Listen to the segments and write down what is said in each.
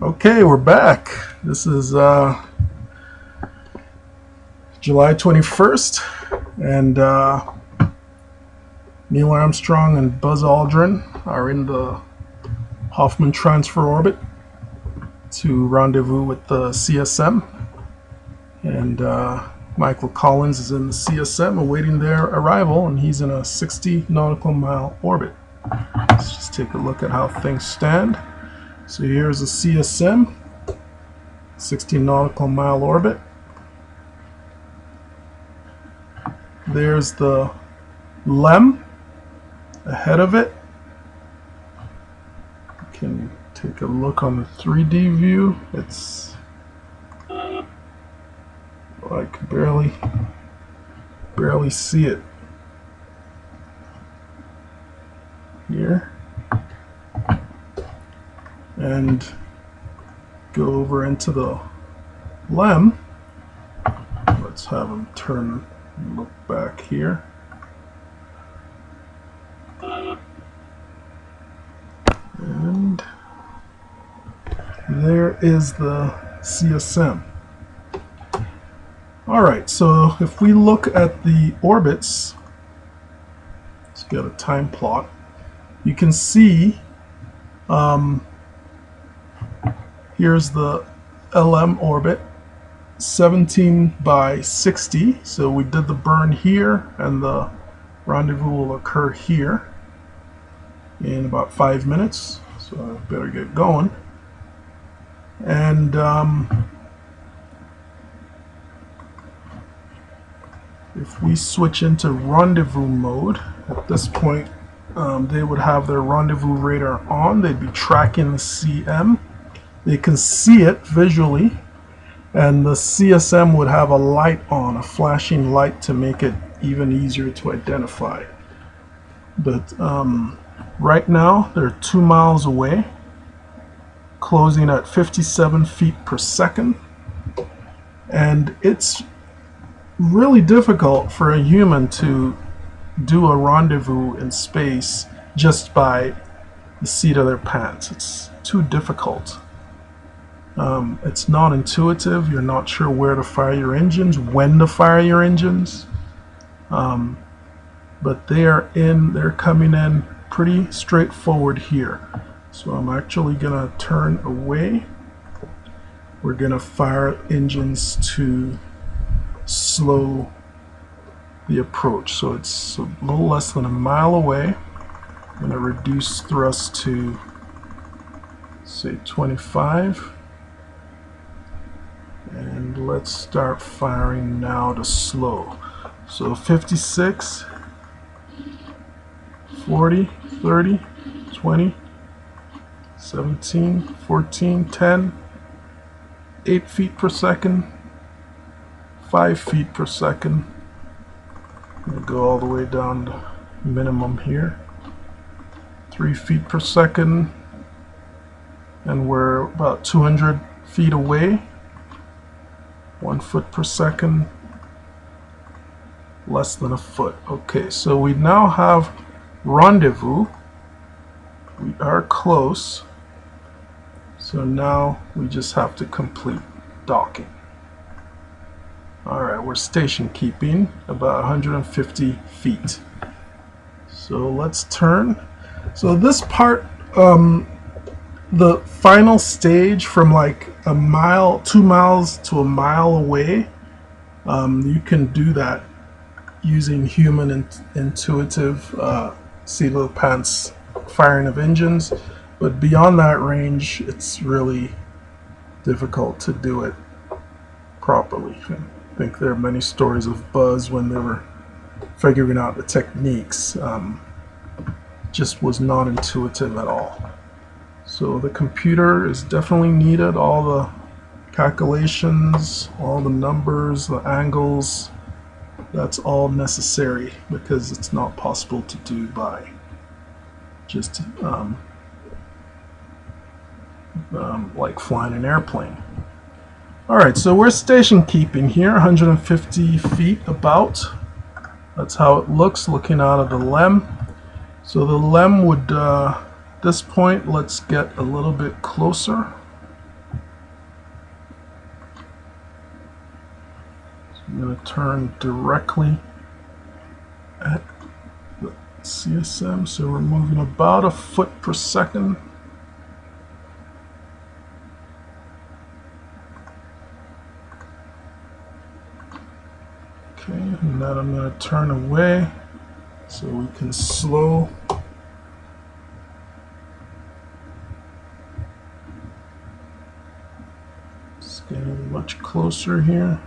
Okay, we're back. This is July 21st, and Neil Armstrong and Buzz Aldrin are in the Hoffman transfer orbit to rendezvous with the CSM, and Michael Collins is in the CSM awaiting their arrival, and he's in a 60 nautical mile orbit. Let's just take a look at how things stand. So here's the CSM, 60 nautical mile orbit. There's the LEM ahead of it. You can take a look on the 3D view. It's I can barely see it here. And go over into the LEM. Let's have him turn and look back here. And there is the CSM. Alright, so if we look at the orbits, let's get a time plot. You can see here's the LM orbit, 17 by 60. So we did the burn here, and the rendezvous will occur here in about 5 minutes. So I better get going. And if we switch into rendezvous mode, at this point they would have their rendezvous radar on. They'd be tracking the CM. They can see it visually, and the CSM would have a light on, a flashing light, to make it even easier to identify. But right now they're 2 miles away, closing at 57 feet per second, and it's really difficult for a human to do a rendezvous in space just by the seat of their pants. It's too difficult. It's not intuitive. You're not sure where to fire your engines, when to fire your engines. But they're coming in pretty straightforward here. So I'm actually gonna turn away. We're gonna fire engines to slow the approach. So it's a little less than a mile away. I'm gonna reduce thrust to, say, 25. And let's start firing now to slow. So 56, 40, 30, 20, 17, 14, 10, 8 feet per second, 5 feet per second. I'm going to go all the way down to minimum here. 3 feet per second. And we're about 200 feet away. 1 foot per second, less than a foot. Okay, so we now have rendezvous. We are close. So now we just have to complete docking. Alright, we're station keeping about 150 feet. So let's turn. So this part, the final stage from like a mile, 2 miles to a mile away, you can do that using human intuitive seat of the pants firing of engines. But beyond that range, it's really difficult to do it properly. I think there are many stories of Buzz when they were figuring out the techniques. Just was not intuitive at all. So the computer is definitely needed, all the calculations, all the numbers, the angles, that's all necessary because it's not possible to do by just like flying an airplane. Alright, so we're station keeping here, 150 feet about. That's how it looks looking out of the LEM. So the LEM would, at this point, let's get a little bit closer. I'm going to turn directly at the CSM, so we're moving about a foot per second. Okay, and then I'm going to turn away so we can slow. It's getting much closer here.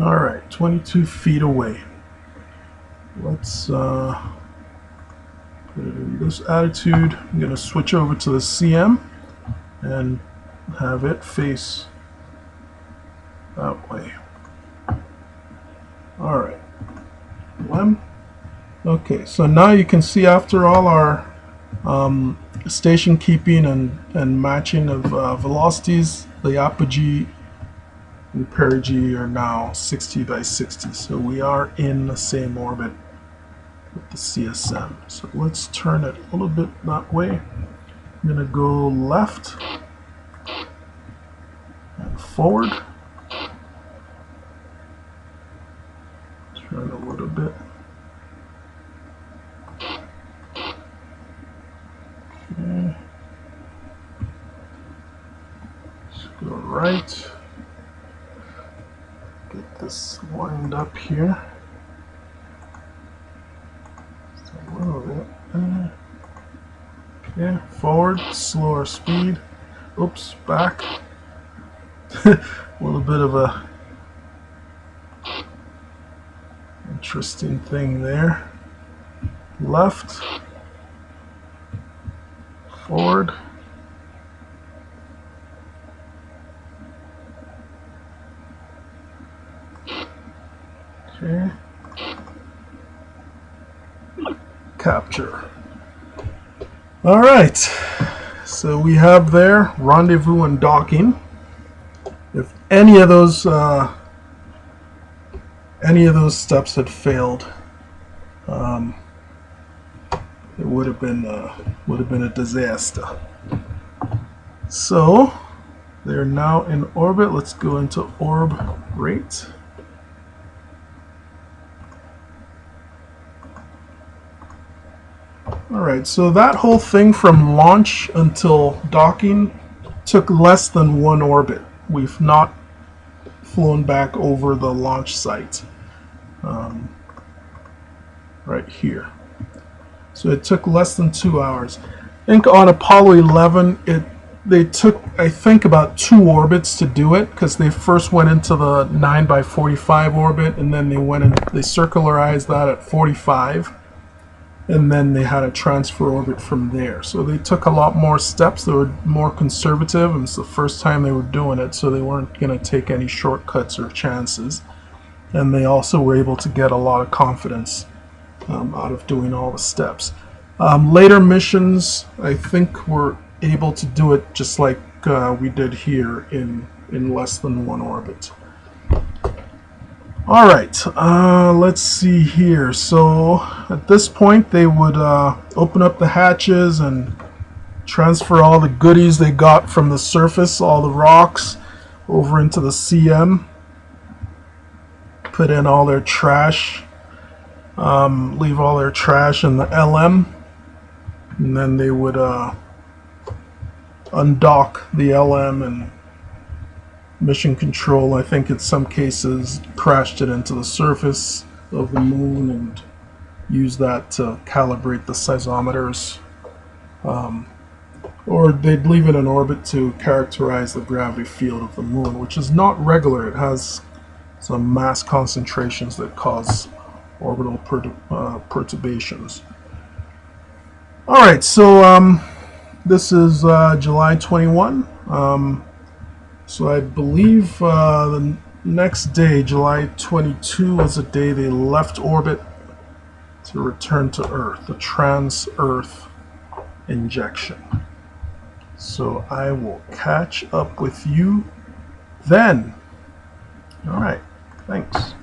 All right, 22 feet away. Let's put it in this attitude. I'm going to switch over to the CM and have it face that way. All right. Okay, so now you can see after all our station keeping and matching of velocities, the apogee and perigee are now 60 by 60. So we are in the same orbit with the CSM. So let's turn it a little bit that way. I'm going to go left and forward. Turn a little bit. Okay. Let's go right. Get this lined up here. Just a little bit. Okay, forward, slower speed. Oops, back. A little bit of a interesting thing there. Left, forward. Okay. Capture. All right. So we have there rendezvous and docking. If any of those steps had failed, it would have been a disaster. So they're now in orbit. Let's go into orb rate. Alright, so that whole thing from launch until docking took less than one orbit. We've not flown back over the launch site right here. So it took less than 2 hours. I think on Apollo 11, they took, I think, about 2 orbits to do it, because they first went into the 9 by 45 orbit, and then they circularized that at 45. And then they had a transfer orbit from there. So they took a lot more steps. They were more conservative, and it's the first time they were doing it, so they weren't going to take any shortcuts or chances. And they also were able to get a lot of confidence out of doing all the steps. Later missions, I think, were able to do it just like we did here in less than 1 orbit. All right, let's see here. So at this point, they would open up the hatches and transfer all the goodies they got from the surface, all the rocks, over into the CM. Put in all their trash, leave all their trash in the LM, and then they would undock the LM and mission control, I think in some cases, crashed it into the surface of the moon and used that to calibrate the seismometers. Or they'd leave it in orbit to characterize the gravity field of the moon, which is not regular. It has some mass concentrations that cause orbital perturbations. Alright, so this is July 21. So I believe the next day, July 22, was the day they left orbit. to return to Earth, the trans-Earth injection. So I will catch up with you then. All right, thanks.